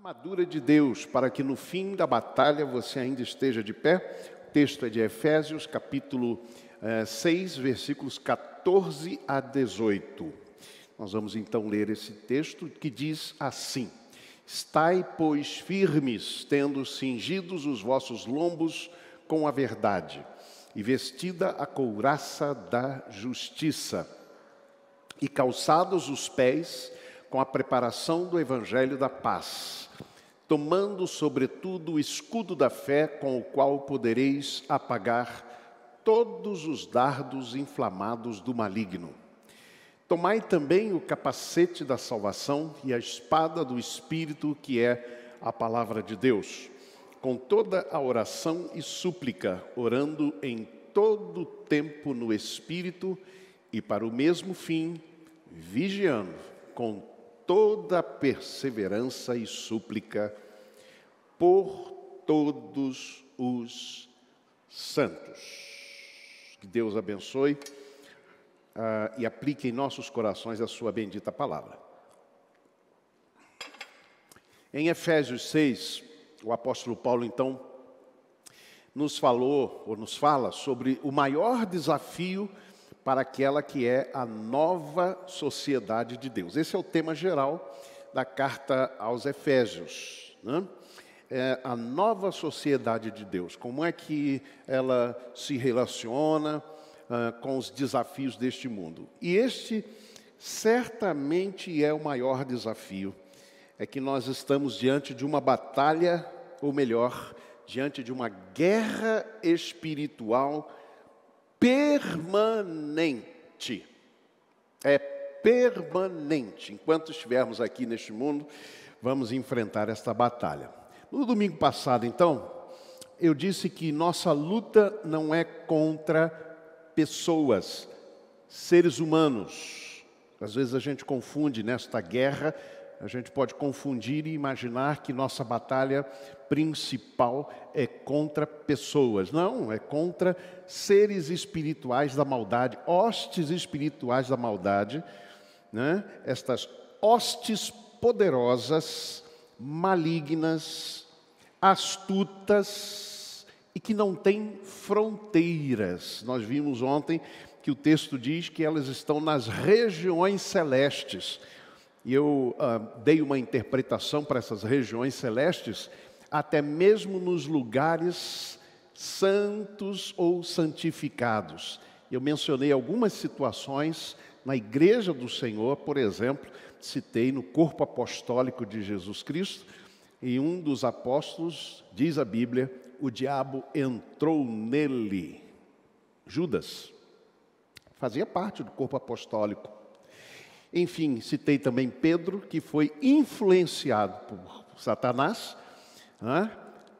Armadura de Deus, para que no fim da batalha você ainda esteja de pé. O texto é de Efésios, capítulo 6, versículos 14 a 18. Nós vamos então ler esse texto que diz assim: Estai, pois, firmes, tendo cingidos os vossos lombos com a verdade, e vestida a couraça da justiça, e calçados os pés com a preparação do evangelho da paz, tomando sobretudo o escudo da fé, com o qual podereis apagar todos os dardos inflamados do maligno. Tomai também o capacete da salvação e a espada do Espírito, que é a palavra de Deus, com toda a oração e súplica, orando em todo o tempo no Espírito, e para o mesmo fim, vigiando com toda a perseverança e súplica por todos os santos. Que Deus abençoe e aplique em nossos corações a sua bendita palavra. Em Efésios 6, o apóstolo Paulo, então, nos fala sobre o maior desafio para aquela que é a nova sociedade de Deus. Esse é o tema geral da carta aos Efésios, né? É a nova sociedade de Deus. Como é que ela se relaciona com os desafios deste mundo? E este certamente é o maior desafio. É que nós estamos diante de uma batalha, ou melhor, diante de uma guerra espiritual permanente. É permanente. Enquanto estivermos aqui neste mundo, vamos enfrentar esta batalha. No domingo passado, então, eu disse que nossa luta não é contra pessoas, seres humanos. Às vezes a gente confunde nesta guerra, a gente pode confundir e imaginar que nossa batalha principal é contra pessoas. Não, é contra seres espirituais da maldade, hostes espirituais da maldade, né? Estas hostes poderosas, malignas, astutas e que não têm fronteiras. Nós vimos ontem que o texto diz que elas estão nas regiões celestes. E eu dei uma interpretação para essas regiões celestes, até mesmo nos lugares santos ou santificados. Eu mencionei algumas situações na igreja do Senhor, por exemplo, citei no corpo apostólico de Jesus Cristo, e um dos apóstolos, diz a Bíblia, o diabo entrou nele. Judas fazia parte do corpo apostólico. Enfim, citei também Pedro, que foi influenciado por Satanás,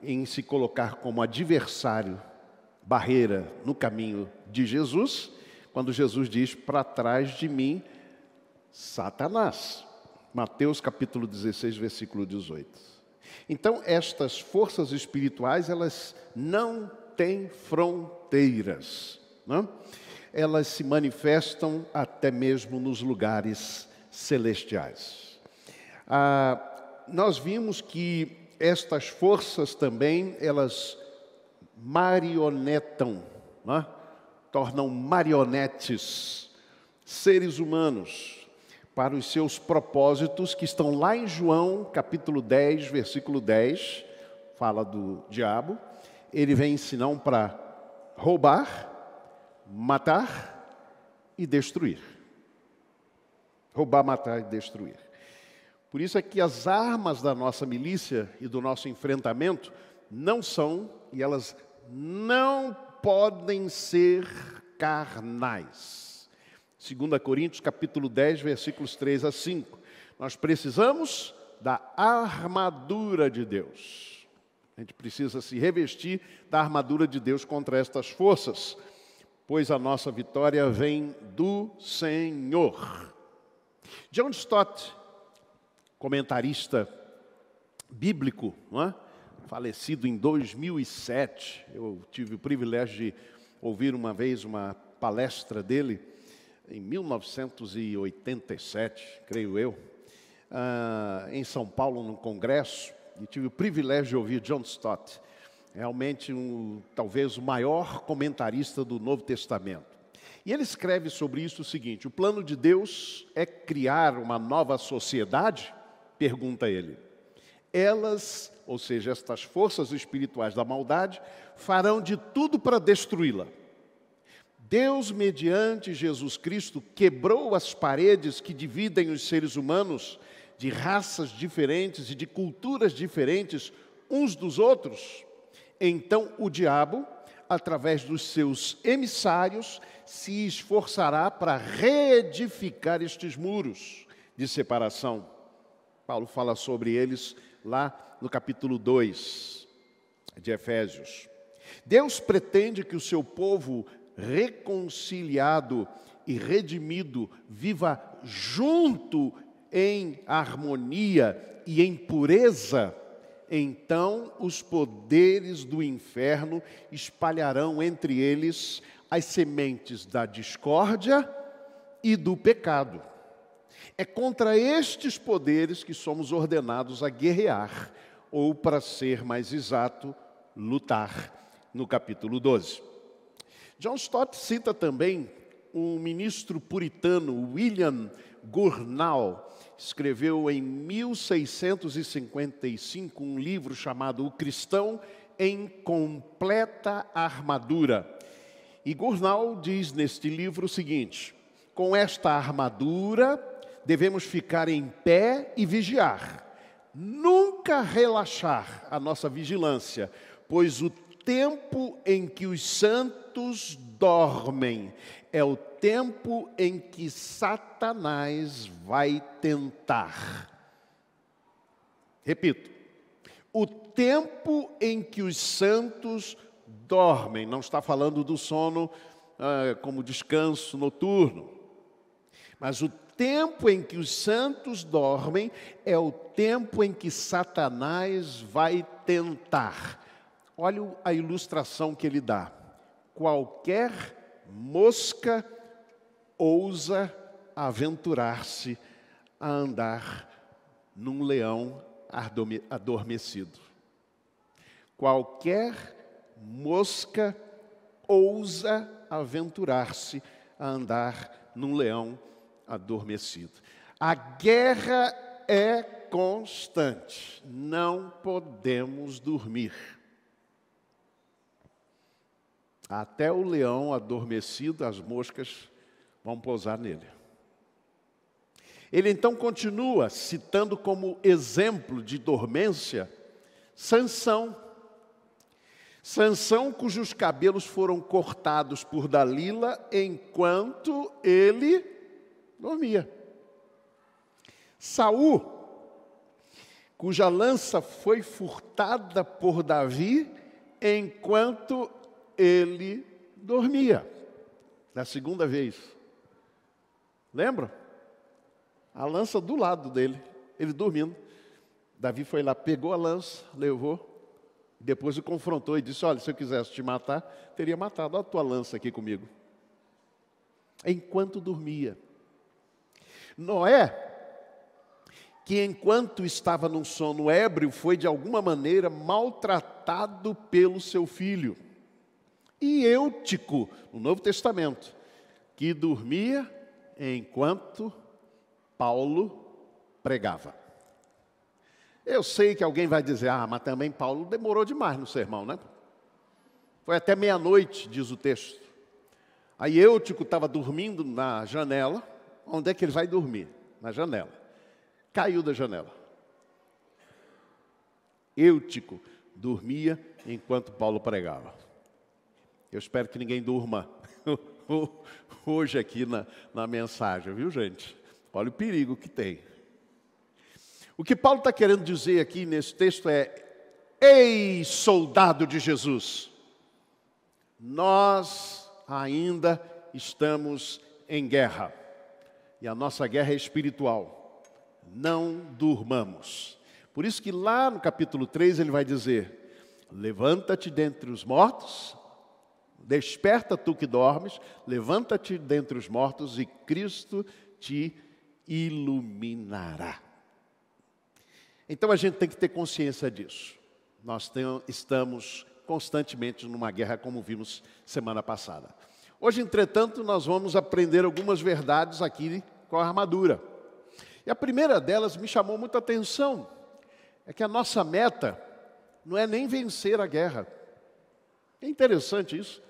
em se colocar como adversário, barreira no caminho de Jesus, quando Jesus diz: para trás de mim, Satanás. Mateus capítulo 16, versículo 18. Então, estas forças espirituais, elas não têm fronteiras, não? Elas se manifestam até mesmo nos lugares celestiais. Nós vimos que estas forças também, elas marionetam, né? Tornam marionetes seres humanos para os seus propósitos, que estão lá em João, capítulo 10, versículo 10, fala do diabo. Ele vem senão para roubar, matar e destruir. Roubar, matar e destruir. Por isso é que as armas da nossa milícia e do nosso enfrentamento não são, e elas não podem ser carnais. 2 Coríntios capítulo 10, versículos 3 a 5. Nós precisamos da armadura de Deus. A gente precisa se revestir da armadura de Deus contra estas forças, pois a nossa vitória vem do Senhor. John Stott, comentarista bíblico, não é? Falecido em 2007, eu tive o privilégio de ouvir uma vez uma palestra dele, em 1987, creio eu. em São Paulo, num congresso, e tive o privilégio de ouvir John Stott, realmente talvez o maior comentarista do Novo Testamento. E ele escreve sobre isso o seguinte: o plano de Deus é criar uma nova sociedade? Pergunta ele. Elas, ou seja, estas forças espirituais da maldade, farão de tudo para destruí-la. Deus, mediante Jesus Cristo, quebrou as paredes que dividem os seres humanos de raças diferentes e de culturas diferentes uns dos outros. Então o diabo, através dos seus emissários, se esforçará para reedificar estes muros de separação. Paulo fala sobre eles lá no capítulo 2 de Efésios. Deus pretende que o seu povo reconciliado e redimido viva junto em harmonia e em pureza. Então os poderes do inferno espalharão entre eles as sementes da discórdia e do pecado. É contra estes poderes que somos ordenados a guerrear, ou, para ser mais exato, lutar, no capítulo 12. John Stott cita também um ministro puritano, William Gurnall, escreveu em 1655 um livro chamado O Cristão em Completa Armadura. E Gurnall diz neste livro o seguinte: com esta armadura devemos ficar em pé e vigiar, nunca relaxar a nossa vigilância, pois o tempo em que os santos dormem é o tempo em que Satanás vai tentar. Repito, o tempo em que os santos dormem, não está falando do sono como descanso noturno, mas o tempo em que os santos dormem é o tempo em que Satanás vai tentar. Olha a ilustração que ele dá. Qualquer mosca ousa aventurar-se a andar num leão adormecido. Qualquer mosca ousa aventurar-se a andar num leão adormecido. A guerra é constante. Não podemos dormir. Até o leão adormecido, as moscas vão pousar nele. Ele então continua citando como exemplo de dormência Sansão. Sansão, cujos cabelos foram cortados por Dalila enquanto ele dormia. Saul, cuja lança foi furtada por Davi enquanto ele dormia. Na segunda vez. Lembra? A lança do lado dele, ele dormindo. Davi foi lá, pegou a lança, levou, depois o confrontou e disse: olha, se eu quisesse te matar, teria matado. Olha a tua lança aqui comigo. Enquanto dormia. Noé, que enquanto estava num sono ébrio, foi de alguma maneira maltratado pelo seu filho. E Eutico, no Novo Testamento, que dormia enquanto Paulo pregava. Eu sei que alguém vai dizer: mas também Paulo demorou demais no sermão, né? Foi até meia-noite, diz o texto. Aí Eutico estava dormindo na janela. Onde é que ele vai dormir? Na janela. Caiu da janela. Eutico dormia enquanto Paulo pregava. Eu espero que ninguém durma hoje aqui na mensagem, viu, gente? Olha o perigo que tem. O que Paulo está querendo dizer aqui nesse texto é: ei, soldado de Jesus, nós ainda estamos em guerra. E a nossa guerra é espiritual. Não durmamos. Por isso que lá no capítulo 3 ele vai dizer: levanta-te dentre os mortos, desperta tu que dormes, levanta-te dentre os mortos e Cristo te iluminará. Então a gente tem que ter consciência disso. Estamos constantemente numa guerra, como vimos semana passada. Hoje, entretanto, nós vamos aprender algumas verdades aqui com a armadura. E a primeira delas me chamou muita atenção. É que a nossa meta não é nem vencer a guerra. É interessante isso.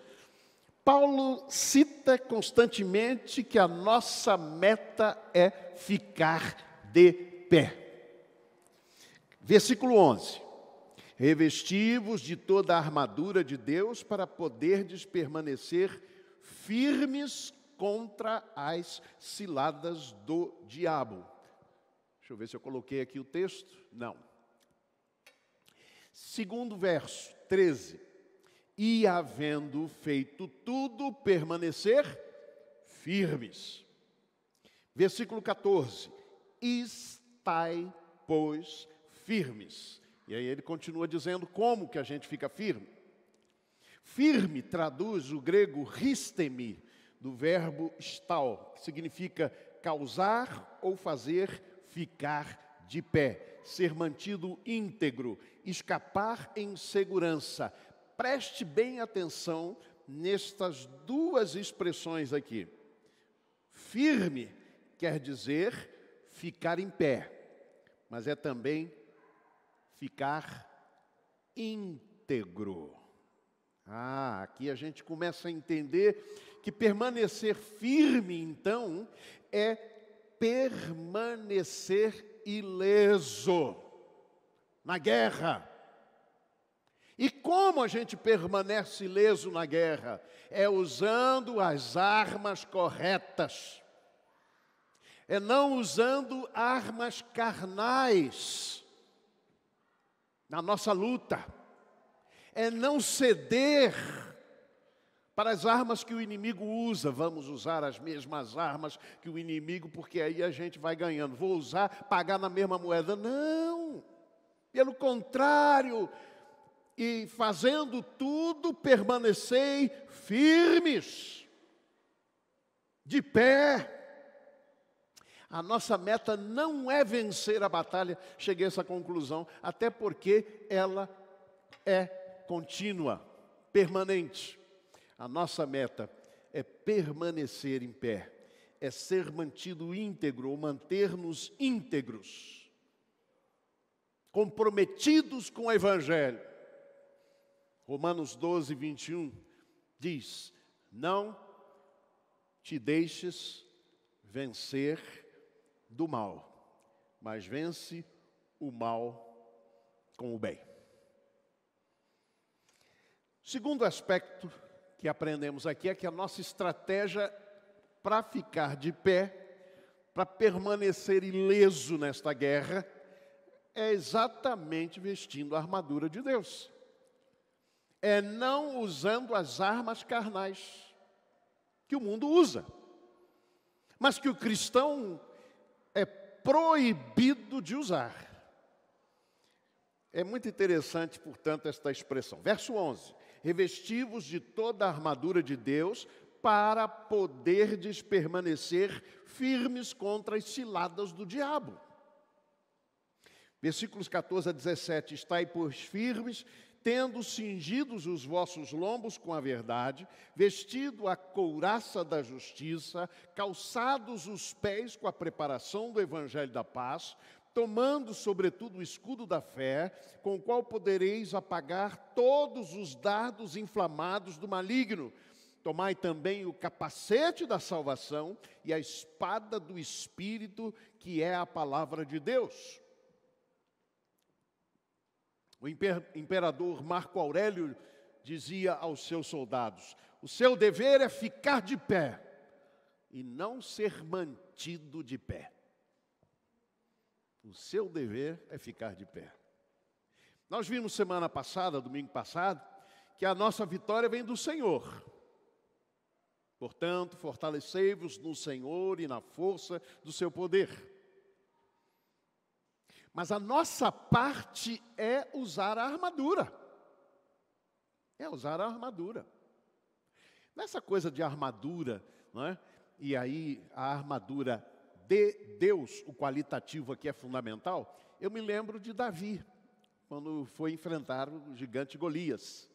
Paulo cita constantemente que a nossa meta é ficar de pé. Versículo 11. Revesti-vos de toda a armadura de Deus para poderdes permanecer firmes contra as ciladas do diabo. Deixa eu ver se eu coloquei aqui o texto. Não. Segundo verso, 13. E havendo feito tudo, permanecer firmes. Versículo 14. Estai, pois, firmes. E aí ele continua dizendo como que a gente fica firme. Firme traduz o grego ristemi, do verbo stal, que significa causar ou fazer ficar de pé, ser mantido íntegro, escapar em segurança. Preste bem atenção nestas duas expressões aqui. Firme quer dizer ficar em pé, mas é também ficar íntegro. Aqui a gente começa a entender que permanecer firme, então, é permanecer ileso na guerra. E como a gente permanece ileso na guerra? É usando as armas corretas. É não usando armas carnais na nossa luta. É não ceder para as armas que o inimigo usa. Vamos usar as mesmas armas que o inimigo, porque aí a gente vai ganhando. Vou usar, pagar na mesma moeda. Não, pelo contrário, e fazendo tudo, permanecei firmes, de pé. A nossa meta não é vencer a batalha, cheguei a essa conclusão, até porque ela é contínua, permanente. A nossa meta é permanecer em pé, é ser mantido íntegro, ou manter-nos íntegros, comprometidos com o Evangelho. Romanos 12, 21 diz: não te deixes vencer do mal, mas vence o mal com o bem. O segundo aspecto que aprendemos aqui é que a nossa estratégia para ficar de pé, para permanecer ileso nesta guerra, é exatamente vestindo a armadura de Deus. É não usando as armas carnais que o mundo usa, mas que o cristão é proibido de usar. É muito interessante, portanto, esta expressão. Verso 11. Revesti-vos de toda a armadura de Deus para poderdes permanecer firmes contra as ciladas do diabo. Versículos 14 a 17. Estai, pois, firmes, tendo cingidos os vossos lombos com a verdade, vestido a couraça da justiça, calçados os pés com a preparação do evangelho da paz, tomando sobretudo o escudo da fé, com o qual podereis apagar todos os dardos inflamados do maligno. Tomai também o capacete da salvação e a espada do Espírito, que é a palavra de Deus. O imperador Marco Aurélio dizia aos seus soldados: o seu dever é ficar de pé e não ser mantido de pé. O seu dever é ficar de pé. Nós vimos semana passada, domingo passado, que a nossa vitória vem do Senhor. Portanto, fortalecei-vos no Senhor e na força do seu poder. Mas a nossa parte é usar a armadura. É usar a armadura. Nessa coisa de armadura, não é? E aí a armadura de Deus, o qualitativo aqui é fundamental, eu me lembro de Davi, quando foi enfrentar o gigante Golias.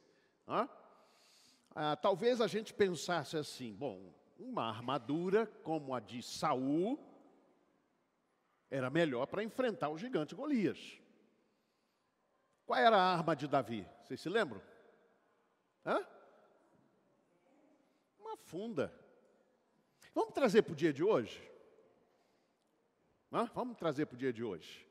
Talvez a gente pensasse assim, bom, uma armadura como a de Saul era melhor para enfrentar o gigante Golias. Qual era a arma de Davi? Vocês se lembram? Uma funda. Vamos trazer para o dia de hoje? Vamos trazer para o dia de hoje.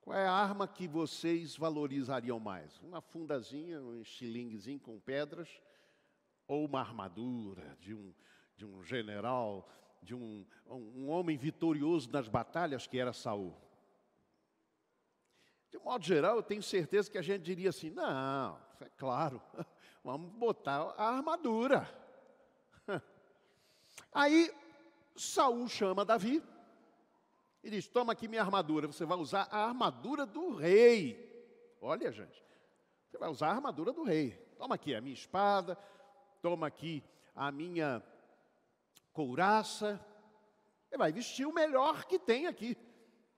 Qual é a arma que vocês valorizariam mais? Uma fundazinha, um estilinguezinho com pedras, ou uma armadura de um general, de um homem vitorioso nas batalhas que era Saul? De modo geral, eu tenho certeza que a gente diria assim, não, é claro, vamos botar a armadura. Aí, Saul chama Davi e diz, toma aqui minha armadura, você vai usar a armadura do rei. Olha, gente, você vai usar a armadura do rei. Toma aqui a minha espada, toma aqui a minha couraça, você vai vestir o melhor que tem aqui.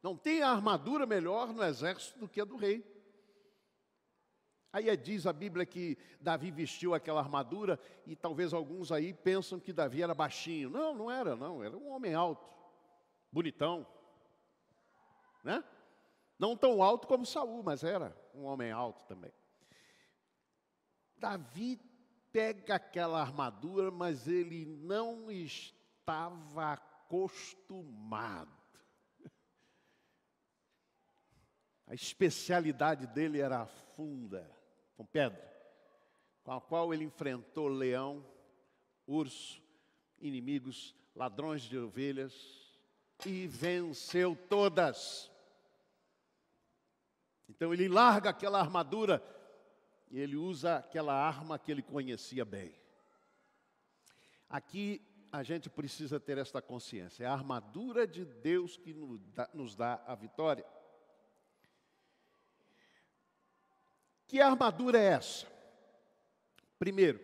Não tem armadura melhor no exército do que a do rei. Aí diz a Bíblia que Davi vestiu aquela armadura e talvez alguns aí pensam que Davi era baixinho. Não, não era, não. Era um homem alto, bonitão, né? Não tão alto como Saul, mas era um homem alto também. Davi pega aquela armadura, mas ele não estava acostumado. A especialidade dele era a funda, com pedra, com a qual ele enfrentou leão, urso, inimigos, ladrões de ovelhas, e venceu todas. Então ele larga aquela armadura e ele usa aquela arma que ele conhecia bem. Aqui a gente precisa ter esta consciência, é a armadura de Deus que nos dá a vitória. Que armadura é essa? Primeiro,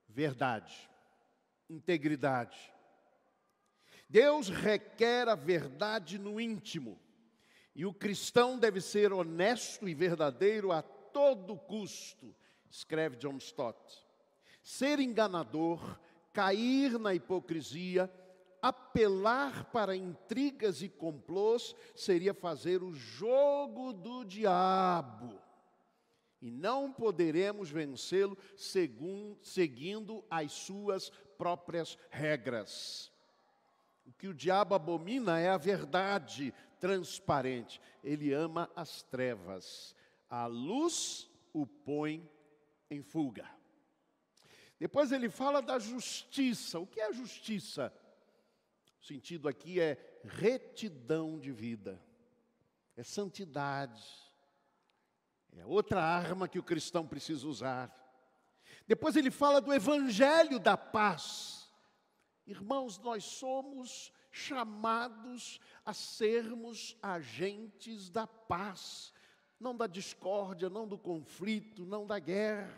verdade, integridade. Deus requer a verdade no íntimo. E o cristão deve ser honesto e verdadeiro a todo custo, escreve John Stott. Ser enganador, cair na hipocrisia, apelar para intrigas e complôs, seria fazer o jogo do diabo. E não poderemos vencê-lo seguindo as suas próprias regras. O que o diabo abomina é a verdade transparente. Ele ama as trevas. A luz o põe em fuga. Depois ele fala da justiça. O que é justiça? O sentido aqui é retidão de vida. É santidade. É outra arma que o cristão precisa usar. Depois ele fala do evangelho da paz. Irmãos, nós somos chamados a sermos agentes da paz. Não da discórdia, não do conflito, não da guerra.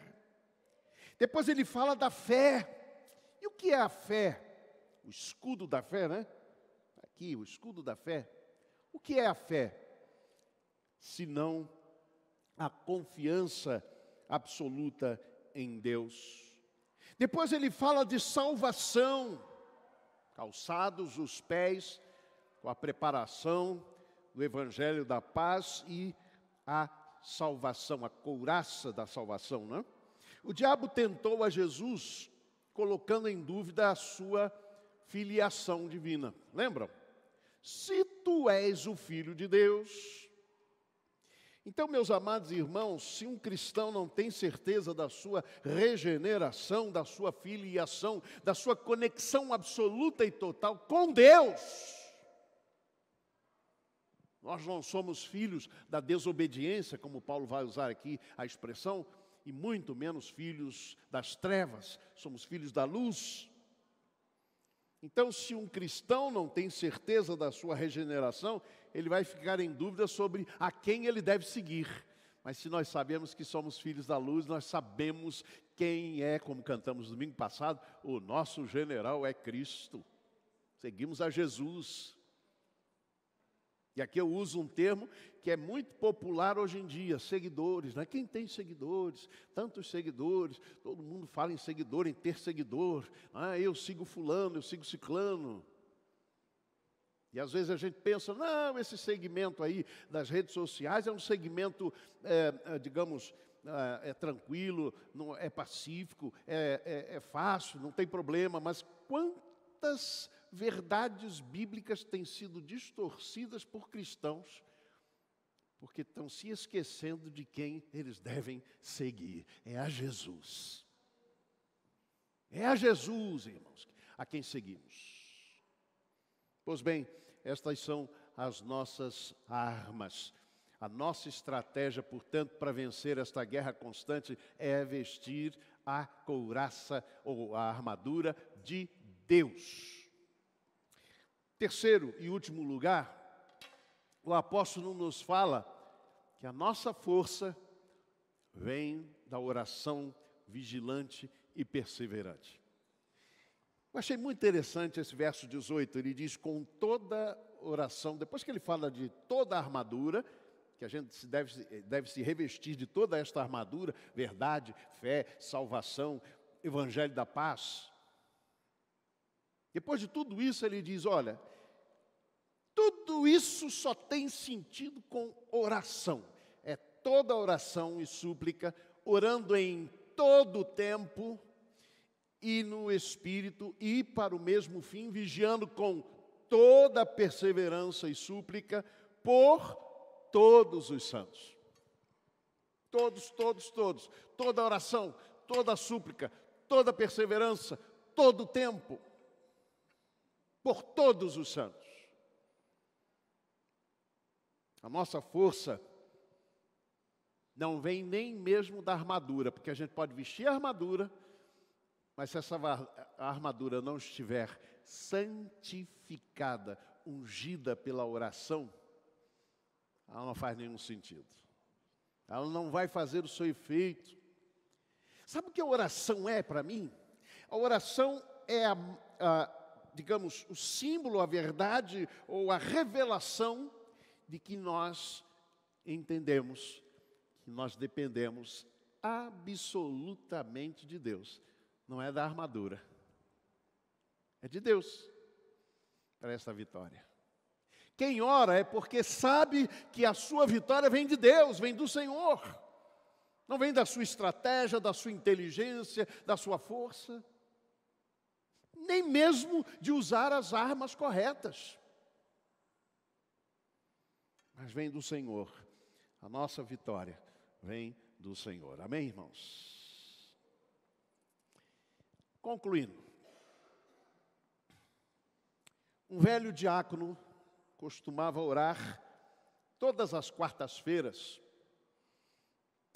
Depois ele fala da fé. E o que é a fé? O escudo da fé, né? Aqui, o escudo da fé. O que é a fé? Senão a confiança absoluta em Deus. Depois ele fala de salvação, calçados os pés com a preparação do evangelho da paz e a salvação, a couraça da salvação, né? O diabo tentou a Jesus colocando em dúvida a sua filiação divina. Lembram? Se tu és o Filho de Deus. Então, meus amados irmãos, se um cristão não tem certeza da sua regeneração, da sua filiação, da sua conexão absoluta e total com Deus, nós não somos filhos da desobediência, como Paulo vai usar aqui a expressão, e muito menos filhos das trevas, somos filhos da luz. Então, se um cristão não tem certeza da sua regeneração, ele vai ficar em dúvida sobre a quem ele deve seguir. Mas se nós sabemos que somos filhos da luz, nós sabemos quem é, como cantamos domingo passado, o nosso general é Cristo. Seguimos a Jesus. E aqui eu uso um termo que é muito popular hoje em dia, seguidores, né? Quem tem seguidores, tantos seguidores, todo mundo fala em seguidor, em ter seguidor. Ah, eu sigo fulano, eu sigo ciclano. E às vezes a gente pensa, não, esse segmento aí das redes sociais é um segmento, digamos, é tranquilo, não, é pacífico, é fácil, não tem problema. Mas quantas verdades bíblicas têm sido distorcidas por cristãos, porque estão se esquecendo de quem eles devem seguir. É a Jesus. É a Jesus, irmãos, a quem seguimos. Pois bem, estas são as nossas armas. A nossa estratégia, portanto, para vencer esta guerra constante é vestir a couraça ou a armadura de Deus. Terceiro e último lugar, o apóstolo nos fala que a nossa força vem da oração vigilante e perseverante. Eu achei muito interessante esse verso 18, ele diz, com toda oração, depois que ele fala de toda a armadura, que a gente deve se revestir de toda esta armadura, verdade, fé, salvação, evangelho da paz. Depois de tudo isso, ele diz, olha, tudo isso só tem sentido com oração. É toda oração e súplica, orando em todo o tempo, e no Espírito, e para o mesmo fim, vigiando com toda a perseverança e súplica por todos os santos. Todos. Toda oração, toda súplica, toda perseverança, todo o tempo, por todos os santos. A nossa força não vem nem mesmo da armadura, porque a gente pode vestir a armadura, mas se essa armadura não estiver santificada, ungida pela oração, ela não faz nenhum sentido. Ela não vai fazer o seu efeito. Sabe o que a oração é para mim? A oração é, digamos, o símbolo, a verdade ou a revelação de que nós entendemos, que nós dependemos absolutamente de Deus. Não é da armadura, é de Deus para essa vitória. Quem ora é porque sabe que a sua vitória vem de Deus, vem do Senhor. Não vem da sua estratégia, da sua inteligência, da sua força, nem mesmo de usar as armas corretas. Mas vem do Senhor. A nossa vitória vem do Senhor. Amém, irmãos? Concluindo, um velho diácono costumava orar todas as quartas-feiras,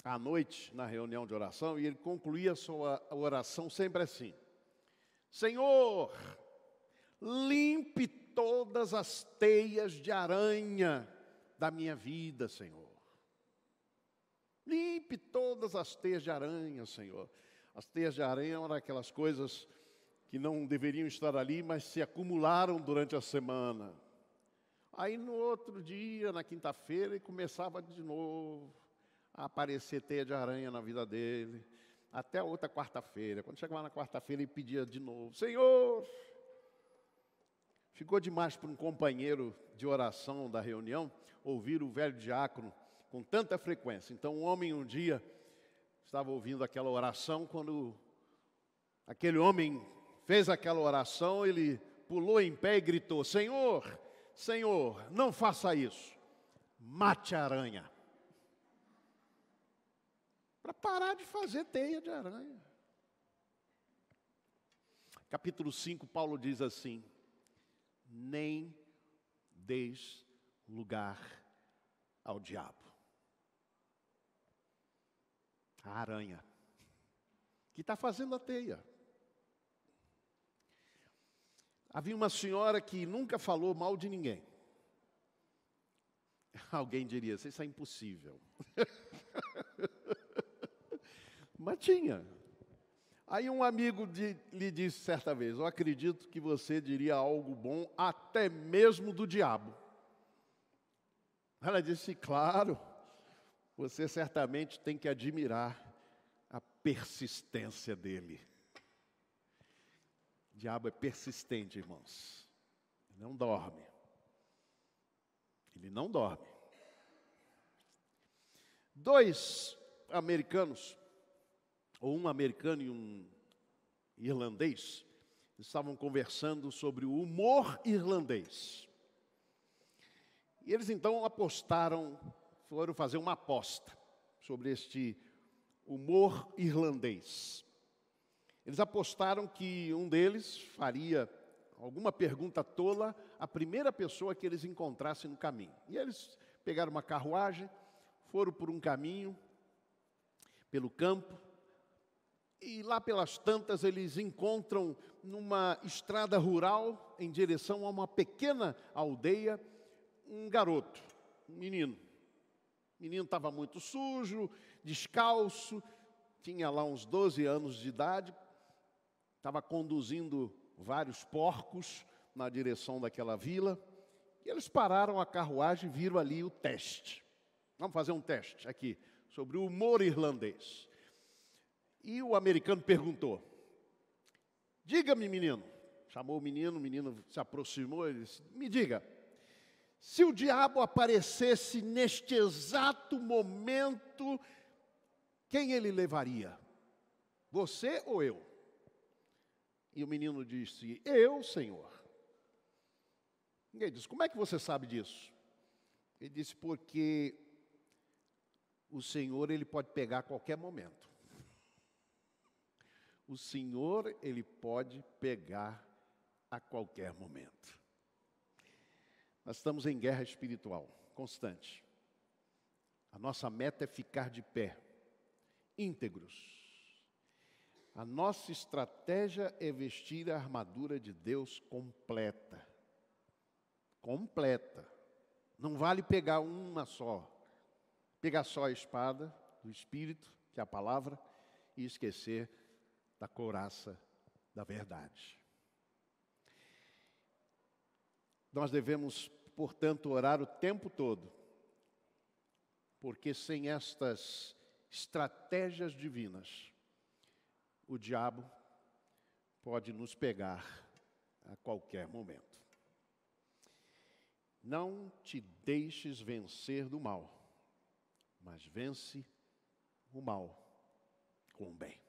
à noite, na reunião de oração, e ele concluía a sua oração sempre assim: Senhor, limpe todas as teias de aranha da minha vida, Senhor. Limpe todas as teias de aranha, Senhor. As teias de aranha eram aquelas coisas que não deveriam estar ali, mas se acumularam durante a semana. Aí no outro dia, na quinta-feira, ele começava de novo a aparecer teia de aranha na vida dele. Até a outra quarta-feira. Quando chegava na quarta-feira, ele pedia de novo: Senhor! Ficou demais para um companheiro de oração da reunião ouvir o velho diácono com tanta frequência. Então o homem um dia estava ouvindo aquela oração, quando aquele homem fez aquela oração, ele pulou em pé e gritou: Senhor, Senhor, não faça isso, mate a aranha. Para parar de fazer teia de aranha. Capítulo 5, Paulo diz assim: nem deis lugar ao diabo. A aranha que está fazendo a teia. Havia uma senhora que nunca falou mal de ninguém. Alguém diria: isso é impossível. Mas tinha. Aí um amigo lhe disse certa vez: eu acredito que você diria algo bom até mesmo do diabo. Ela disse: claro, você certamente tem que admirar a persistência dele. O diabo é persistente, irmãos. Ele não dorme. Ele não dorme. 2 americanos, ou um americano e um irlandês, estavam conversando sobre o humor irlandês. E eles então foram fazer uma aposta sobre este humor irlandês. Eles apostaram que um deles faria alguma pergunta tola à primeira pessoa que eles encontrassem no caminho. E eles pegaram uma carruagem, foram por um caminho, pelo campo, e lá pelas tantas eles encontram numa estrada rural, em direção a uma pequena aldeia, um garoto, um menino. O menino estava muito sujo, descalço, tinha lá uns 12 anos de idade, estava conduzindo vários porcos na direção daquela vila, e eles pararam a carruagem e viram ali o teste. Vamos fazer um teste aqui, sobre o humor irlandês. E o americano perguntou: diga-me, menino. Chamou o menino se aproximou e disse: me diga, se o diabo aparecesse neste exato momento, quem ele levaria? Você ou eu? E o menino disse: eu, Senhor. E ele disse: como é que você sabe disso? Ele disse: porque o Senhor, ele pode pegar a qualquer momento. O Senhor, ele pode pegar a qualquer momento. Nós estamos em guerra espiritual constante. A nossa meta é ficar de pé, íntegros. A nossa estratégia é vestir a armadura de Deus completa. Completa. Não vale pegar uma só. Pegar só a espada do Espírito, que é a palavra, e esquecer da couraça da verdade. Nós devemos, portanto, orar o tempo todo, porque sem estas estratégias divinas, o diabo pode nos pegar a qualquer momento. Não te deixes vencer do mal, mas vence o mal com o bem.